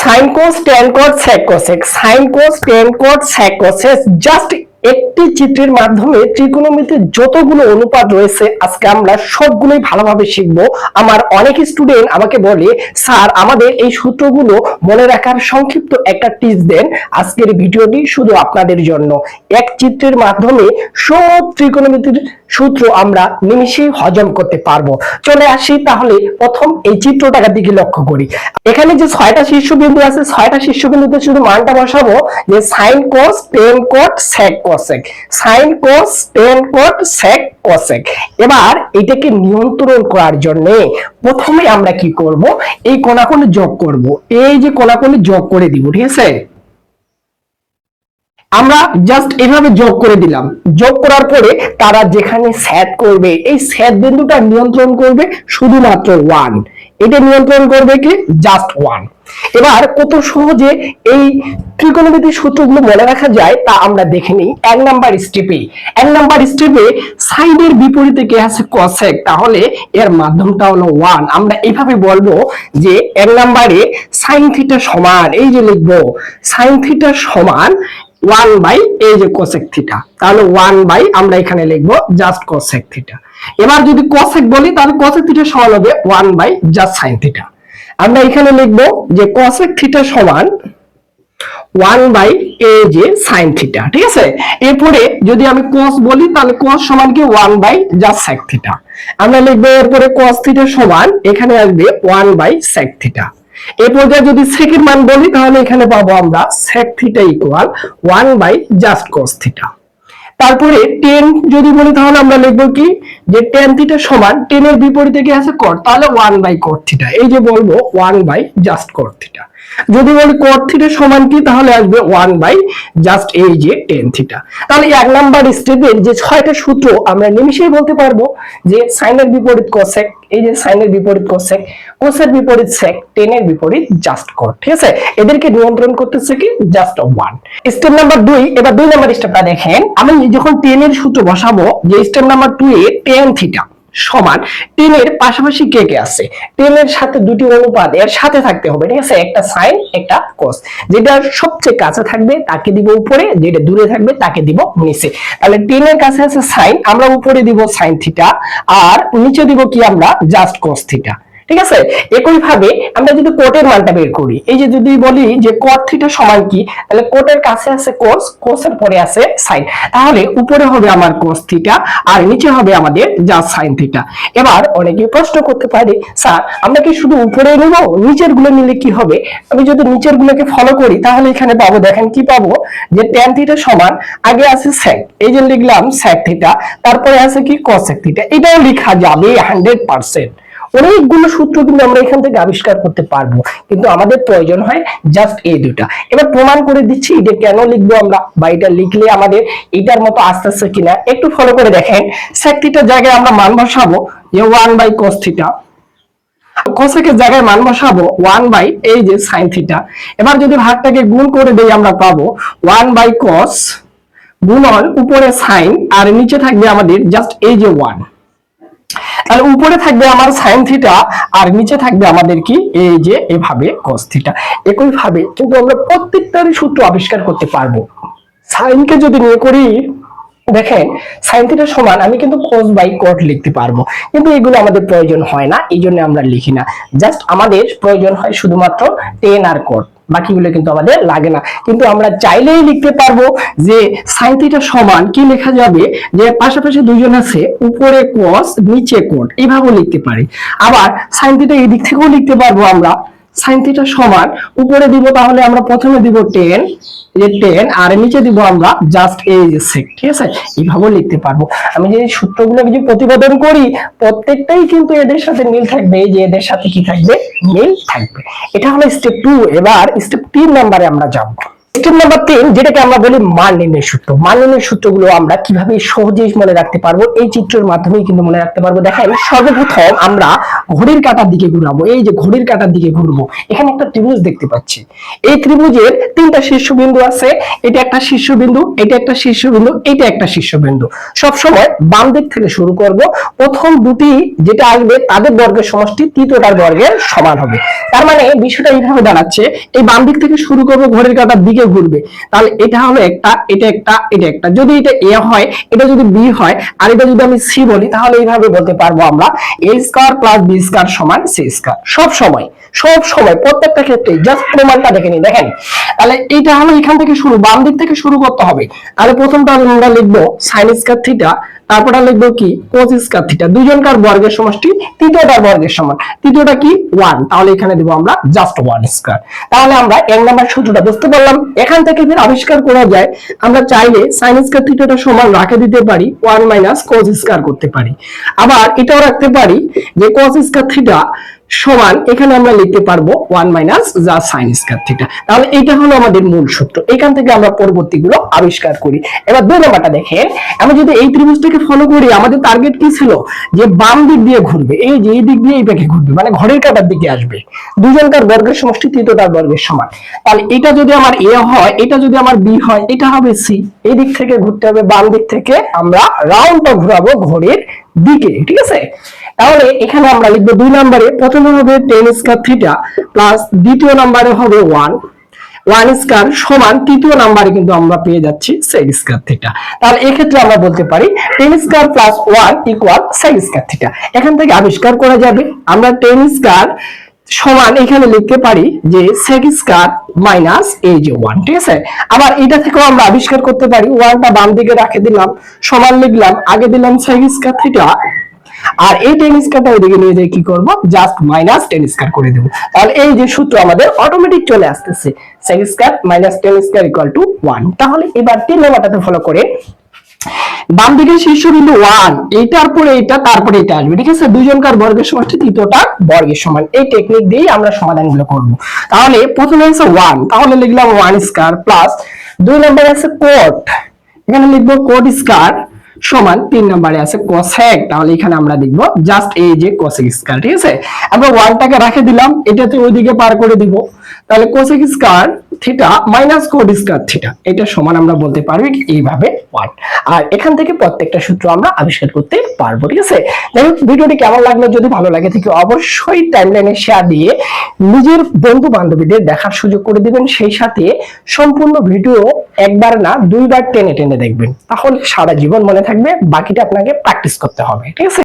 Sign cos tan cos sec cosec, sine cos tan cos sec cosec, just একটি চিত্রের মাধ্যমে ত্রিকোণমিতির যতগুলো অনুপাত রয়েছে আজকে আমরা সবগুলোই ভালোভাবে শিখবো। আমার অনেক স্টুডেন্ট আমাকে বলে, স্যার আমাদের এই সূত্রগুলো মনে রাখার সংক্ষিপ্ত একটা টিপস দেন। আজকের ভিডিওটি শুধু আপনাদের জন্য। এক চিত্রের মাধ্যমে সব ত্রিকোণমিতির সূত্র আমরা নিমিষেই হজম করতে পারবো। চলে আসি তাহলে প্রথম এই চিত্রটার দিকে লক্ষ্য করি। এখানে যে 6টা শীর্ষবিন্দু আছে, 6টা শীর্ষবিন্দুতে শুধু মানটা বসাবো যে sine cos tan cos sec cosec, sine cos tan cos sec cosec. এবার এটাকে নিয়ন্ত্রণ করার জন্য প্রথমে আমরা কি করব, এই কোণাকোণ যোগ করব। এই যে কোণাকোণ যোগ করে দিব, ঠিক আছে? আমরা জাস্ট এভাবে যোগ করে দিলাম। যোগ করার পরে তারা যেখানে ছেদ করবে এই ছেদ বিন্দুটা নিয়ন্ত্রণ করবে শুধুমাত্র 1। এটা নিয়ন্ত্রণ করবে কি? জাস্ট 1। এবার কত সহজে এই ত্রিকোণমিতির সূত্রগুলো মনে রাখা যায় তা আমরা দেখে নিই। 1 নাম্বার স্টেপে সাইনের বিপরীতে কি আছে? কোসেক। তাহলে এর মাধ্যমটা হলো 1। আমরা এইভাবে বলবো যে 1 নাম্বারে সাইন থিটা সমান, এই যে লিখবো সাইন থিটা সমান 1 বাই এই যে কোসেক থিটা। তাহলে 1 বাই আমরা এখানে লিখবো জাস্ট কোসেক থিটা। এবার যদি কোসেক বলি তাহলে কোসেক থিটা সমান হবে 1 বাই জাস্ট সাইন থিটা। আমরা এখানে লিখবো যে কোসেক থিটা সমান 1 বাই এই যে সাইন থিটা, ঠিক আছে? এরপরে যদি আমি কোস বলি তাহলে কোস সমান কি 1 বাই জাস্ট সেক থিটা। আমরা লিখবো এরপরে কোস থিটা সমান এখানে আসবে 1 বাই সেক থিটা। এই পর্যায়ে যদি সেকের মান বলি তাহলে এখানে পাবো আমরা sec theta equal 1 by just cos theta. তারপরে টেন যদি বলি তাহলে আমরা লিখবো কি যে টেন থিটা সমান, টেনের বিপরীতে কি আছে? কট। তাহলে 1 বাই কট থিটা। এই যে বলবো 1 বাই জাস্ট কট থিটা। যদি বলি কট থিটা সমান কি, তাহলে আসবে 1 বাই জাস্ট এই যে টেন থিটা। তাহলে 1 নাম্বার স্টেপের যে 6টা সূত্র আমরা নিমিষেই বলতে পারবো যে সাইনের বিপরীত কোসেক, এই যে সাইনের বিপরীত কোসেক, কোসের বিপরীত সেক, টেনের বিপরীত জাস্ট কট, ঠিক আছে? এদেরকে নিয়ন্ত্রণ করতেছে কি? জাস্ট 1। Step number 2। এবার 2 নাম্বার স্টেপটা দেখেন। আমি যখন টেনের সূত্র বসাবো যে স্টেপ নাম্বার 2 এ টেন থিটা সমান, টেনের পাশাপাশি কে কে আছে? টেনের সাথে দুটি অনুপাত এর সাথে থাকতে হবে, ঠিক আছে? একটা সাইন একটা কোস। যেটা সবচেয়ে কাছে থাকবে তাকে দিব উপরে, যেটা দূরে থাকবে তাকে দিব নিচে। তাহলে টেনের কাছে আছে সাইন, আমরা উপরে দিব সাইন থিটা, আর নিচে দিব কি? আমরা জাস্ট কোস থিটা, ঠিক আছে? একই ভাবে আমরা যদি কোটের মানটা বের করি, এই যে যদি বলি যে কট থিটা সমান কি, তাহলে কোটের কাছে আছে কোস, কোসের পরে আছে সাইন। তাহলে উপরে হবে আমার কোস থিটা আর নিচে হবে আমাদের জাস্ট সাইন থিটা। এবার অনেকে প্রশ্ন করতে পারে, স্যার আমরা কি শুধু উপরে নেব, নিচের গুলো নিলে কি হবে? আমি যদি নিচের গুলোকে ফলো করি তাহলে এখানে পাবো, দেখেন কি পাবো, যে ট্যান থিটা সমান আগে আছে সেক, এই যে লিখলাম সেক থিটা, তারপরে আছে কি কোসেক থিটা। এটাও লেখা যাবে 100%। অনেকগুলো সূত্র কিন্তু আমরা এখান থেকে আবিষ্কার করতে পারবো, কিন্তু আমাদের প্রয়োজন হয় জাস্ট এই দুটা। এবার প্রমাণ করে দিচ্ছি এটা কেন লিখবো আমরা, বা এটা লিখলে আমাদের এটার মতো আস্তে আস্তে কিনা একটু ফলো করে দেখেন। সেক থিটার জায়গায় আমরা মান বসাবো যে 1 বাই কোস থিটা, কোসেকের জায়গায় মান বসাবো 1 বাই এই যে সাইন থিটা। এবার যদি ভাগটাকে গুণ করে দেই আমরা পাবো 1 বাই কস গুণন উপরে সাইন আর নিচে থাকবে আমাদের জাস্ট এই যে 1। তাহলে উপরে থাকবে আমার সাইন থিটা আর নিচে থাকবে আমাদের কি এই যে এভাবে cos থিটা। একই ভাবে কিন্তু আমরা প্রত্যেকটারই সূত্র আবিষ্কার করতে পারবো। সাইনকে যদি নিয়ে করি, দেখেন সাইন থিটা সমান আমি কিন্তু cos বাই cot লিখতে পারবো, কিন্তু এগুলো আমাদের প্রয়োজন হয় না, এই জন্য আমরা লিখি না। জাস্ট আমাদের প্রয়োজন হয় শুধুমাত্র টেন আর cot, বাকিগুলো কিন্তু আমাদের লাগে না। কিন্তু আমরা চাইলেই লিখতে পারবো যে সাইন থিটা সমান কি লেখা যাবে, যে পাশাপাশি দুইজন আছে উপরে cos নিচে cot, এইভাবে লিখতে পারি। আবার সাইন থিটা এই দিক থেকেও লিখতে পারবো আমরা, সাইন থিটা সমান উপরে দিব তাহলে আমরা প্রথমে দিব 10, এই 10 আর নিচে দিব আমরা জাস্ট এই যে sec, ঠিক আছে? এইভাবে লিখতে পারবো। আমি যে সূত্রগুলো যে প্রতিপাদন করি প্রত্যেকটাই কিন্তু এদের সাথে মিল থাকবে, এই যে এদের সাথে কি থাকবে? মিল থাকবে। এটা হলো স্টেপ 2। এবার স্টেপ 3 নম্বরে আমরা যাব। স্টেপ নাম্বার 3, যেটাকে আমরা বলি মান নির্ণয়ের সূত্র। মান নির্ণয়ের সূত্রগুলো আমরা কিভাবে সহজেই মনে রাখতে পারবো, এই চিত্রের মাধ্যমেই কিন্তু মনে রাখতে পারবো। দেখেন, সর্বপ্রথম আমরা ঘড়ির কাঁটার দিকে ঘুরাবো। এই যে ঘড়ির কাঁটার দিকে ঘুরবো, এখানে একটা ত্রিভুজ দেখতে পাচ্ছি। এই ত্রিভুজের 3টা শীর্ষবিন্দু আছে। এটা একটা শীর্ষবিন্দু, এটা একটা শীর্ষবিন্দু, এটা একটা শীর্ষবিন্দু। সব সময় বাম দিক থেকে শুরু করব। প্রথম দুটি যেটা আসবে তাদের বর্গের সমষ্টি তৃতীয়টার বর্গের সমান হবে। তার মানে বিষয়টা এইভাবে দাঁড়াচ্ছে, এই বাম দিক থেকে শুরু করব, ঘড়ির কাঁটার দিকে ঘুরবে। তাহলে এটা হলো একটা, এটা একটা, এটা একটা। যদি এটা এ হয়, এটা যদি বি হয়, আর এটা যদি আমি সি বলি, তাহলে এইভাবে বলতে পারবো আমরা এ স্কয়ার প্লাস বি স্কয়ার সমান সি স্কয়ার। সব সময় প্রত্যেকটা ক্ষেত্রে জাস্ট প্রমাণটা দেখে নিই। দেখেন, তাহলে এটা হলো এখান থেকে শুরু, বাম দিক থেকে শুরু করতে হবে। তাহলে প্রথমটা আমরা লিখবো সাইন স্কয়ার থিটা, তারপরটা লিখবো কি কোস স্কয়ার থিটা। দুইজনকার বর্গের সমষ্টি তৃতীয়টার বর্গের সমান। তৃতীয়টা কি 1, তাহলে এখানে দেব আমরা জাস্ট 1 স্কয়ার। তাহলে আমরা এক নাম্বার সূত্রটা বুঝতে পারলাম। এখান থেকে ফের আবিষ্কার করা যায়, আমরা চাইলে সাইন স্কয়ার থিটাটা সমান রাখে দিতে পারি 1 মাইনাস কোস স্কয়ার করতে পারি। আবার এটাও রাখতে পারি যে কোস স্কয়ার থিটা সমান, এখানে আমরা লিখতে পারবো 1 মাইনাস যা সাইন স্কয়ার থিটা। তাহলে এটা হলো আমাদের মূল সূত্র। এখান থেকে আমরা পরবর্তীগুলো আবিষ্কার করি। এবার দুই নাম্বারটা দেখেন, আমি যদি এই ত্রিভুজটাকে ফলো করি, আমাদের টার্গেট কি ছিল যে বাম দিক দিয়ে ঘুরবে, এই যে এই দিক দিয়ে এই পাশে ঘুরবে, মানে ঘড়ির কাঁটার দিকে আসবে। দুজনকার বর্গের সমষ্টি তৃতীয়টার বর্গের সমান। তাহলে এটা যদি আমার এ হয়, এটা যদি আমার বি হয়, এটা হবে সি। এই দিক থেকে ঘুরতে হবে, বাম দিক থেকে আমরা রাউন্ডটা ঘোরাবো ঘড়ির দিকে, ঠিক আছে। তাহলে এখানে আমরা লিখবো 2 নম্বরে প্রথমে হবে tan স্কয়ার থিটা প্লাস দ্বিতীয় নম্বরে হবে 1 স্কয়ার সমান তৃতীয় নম্বরে কিন্তু আমরা পেয়ে যাচ্ছি sec স্কয়ার থিটা। তাহলে এই ক্ষেত্রে আমরা বলতে পারি tan square plus 1 equal sec square theta. এখান থেকে আবিষ্কার করা যাবে আমরা tan স্কয়ার সমান এখানে লিখতে পারি যে sec স্কয়ার মাইনাস এই যে 1, ঠিক আছে। আবার এটা থেকেও আমরা আবিষ্কার করতে পারি, 1টা বাম দিকে রেখে দিলাম, সমান লিখলাম, আগে দিলাম sec স্কয়ার থিটা, আর এই tan স্কয়ারটা ওইদিকে নিয়ে যাই কি করব, জাস্ট মাইনাস tan স্কয়ার করে দেব। তাহলে এই যে সূত্র আমাদের অটোমেটিক চলে আসতেছে, sec square minus tan square equal to 1। তাহলে এবার 3 নাম্বারটাতে ফলো করে বাম দিকে শীর্ষবিন্দু 1, এইটার পরে এটা, তারপরে এটা আসবে, ঠিক আছে। দুইজনকার বর্গের সমষ্টি তৃতীয়টার বর্গের সমান। এই টেকনিক দিয়েই আমরা সমাধানগুলো করব। তাহলে প্রথমে আছে 1, তাহলে লিখলাম 1 স্কয়ার প্লাস 2 নম্বরে আছে কোট, এখানে লিখবো কোট স্কয়ার সমান 3 নম্বরে আছে কোসেক, তাহলে এখানে আমরা লিখবো জাস্ট এই যে কোসেক স্কয়ার, ঠিক আছে। আমরা 1টাকে রেখে দিলাম, এটাতে ওইদিকে পার করে দিব। তাহলে cosec square theta minus coat square theta, এটা সমান আমরা বলতে পারবো এইভাবে 1। আর এখান থেকে প্রত্যেকটা সূত্র আমরা আবিষ্কার করতে পারবো, ঠিক আছে। যাই হোক, ভিডিওটি কেমন লাগলো, যদি ভালো লাগে থাকে অবশ্যই টাইমলাইনে শেয়ার দিয়ে নিজের বন্ধু বান্ধবীদের দেখার সুযোগ করে দিবেন। সেই সাথে সম্পূর্ণ ভিডিও একবার না 2বার টেনে টেনে দেখবেন, তাহলে সারা জীবন মনে থাকবে। বাকিটা আপনাকে প্র্যাকটিস করতে হবে, ঠিক আছে।